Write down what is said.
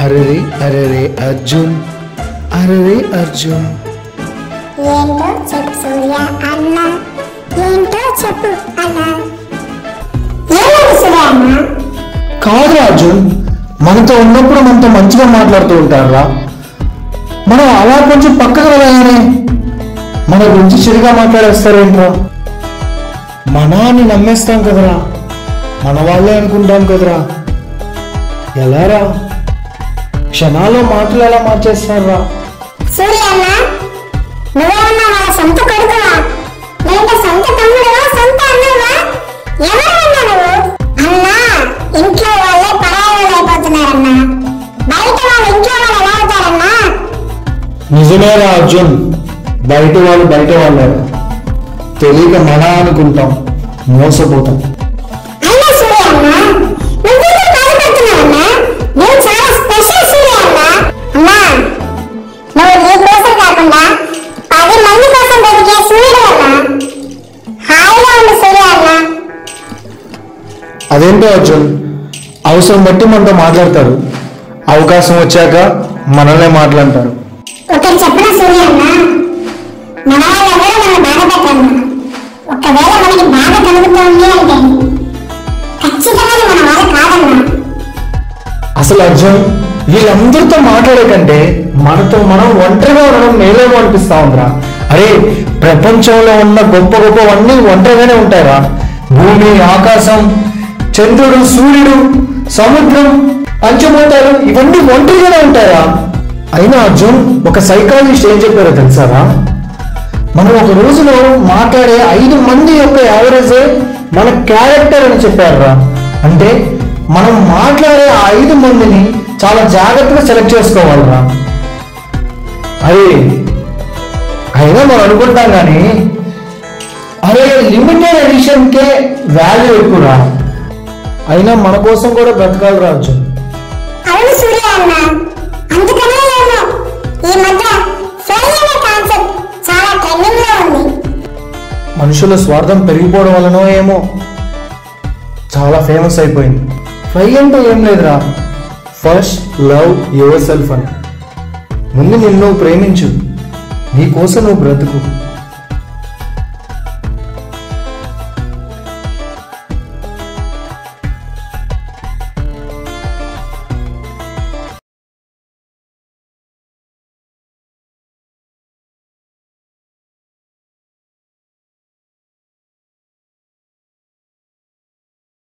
అరే అరే అర్జున్, అరే అర్జున్. ఏంటో చెప్పు సూర్య అన్న, ఏంటో చెప్పు అన్న. ఏమైంది సూర్య అన్న? కాదు అర్జున్, మనతో ఉన్నప్పుడు మనతో మంచిగా మాట్లాడుతూ ఉంటారా, మనం అలా కొంచెం పక్కకు వెళ్ళగానే మన గురించి చెడుగా మాట్లాడేస్తారేంట్రా? మనాన్ని నమ్మేస్తాం కదరా, మన వాళ్ళే అనుకుంటాం కదరా. ఎలారా క్షణాల్లో మాటలు ఎలా మార్చేస్తారా? సూర్య అన్న, నువ్వేమన్నా వాళ్ళ సొంత కొడుకువా, లేదంటే సొంత తమ్ముడువా, సొంత అన్నవా? ఎవరన్నా నువ్వు? అన్నా, ఇంట్లో వాళ్ళే పరాయి వాళ్ళు అయిపోతున్నారన్నా. బయట వాళ్ళు ఇంట్లో వాళ్ళు ఎలా అవుతారన్నా? నిజమేరా అర్జున్, బయట వాళ్ళు బయట వాళ్ళే, తెలియక మన అనుకుంటాం, మోసపోతాం. అయినా సూర్య అన్న, నువ్వు బాధపడుతున్నావన్నా? నువ్వు చాలా స్పెషల్ సూర్య అన్న. అన్నా, నువ్వు నీ కోసం కాకుండా 10 మంది కోసం బతికే సూర్యుడు అన్న. హాయిగా ఉంది సూర్య అన్న. అదేంటో అర్జున్, అవసరం బట్టి మనతో మాట్లాడతారు, అవకాశం వచ్చాక మనల్నే మాట్లాడతారు. ఒకటి చెప్పిన సూర్య అన్న, మన వాళ్ళెవరూ మనం బాధ పెట్టరన్నా. ఒకవేళ మనకి బాధ కలుగుతోంది అంటే ఖచ్చితంగా మన వాళ్ళు కాదన్నా. అసలు అర్జున్, వీళ్ళందరితో మాట్లాడే కంటే మనతో మనం ఒంటరిగా ఉండడం మేలేమో అనిపిస్తా ఉందిరా. అరే, ప్రపంచంలో ఉన్న గొప్ప గొప్పవన్నీ ఒంటరిగానే ఉంటాయిరా. భూమి, ఆకాశం, చంద్రుడు, సూర్యుడు, సముద్రం, పంచభూతాలు ఇవన్నీ ఒంటరిగానే ఉంటాయా? అయినా అర్జున్, ఒక సైకాలజిస్ట్ ఏం చెప్పారో తెలుసారా? మనం ఒక రోజులో మాట్లాడే 5 మంది యొక్క యావరేజే మన క్యారెక్టర్ అని చెప్పారా. అంటే మనం మాట్లాడే ఆ 5 మందిని చాలా జాగ్రత్తగా సెలెక్ట్ చేసుకోవాలరా. అరే, అయినా మనం అనుకుంటాం కానీ అరే లిమిటెడ్ ఎడిషన్కే వాల్యూ ఎక్కువరా. అయినా మన కోసం కూడా బ్రతకాలి రా అర్జున్. అవును సూర్య అన్న, అందుకనే ఏమో ఈ మధ్య ఫ్లై అనే కాన్సెప్ట్ చాలా ట్రెండింగ్ లో ఉంది. మనుషుల స్వార్థం పెరిగిపోవడం వలనో ఏమో చాలా ఫేమస్ అయిపోయింది. ఫ్లై అంటే ఏం లేదురా, ఫస్ట్ లవ్ యువర్ సెల్ఫ్ అని. ముందు నిన్ను ప్రేమించు, నీ కోసం నువ్వు బ్రతుకు.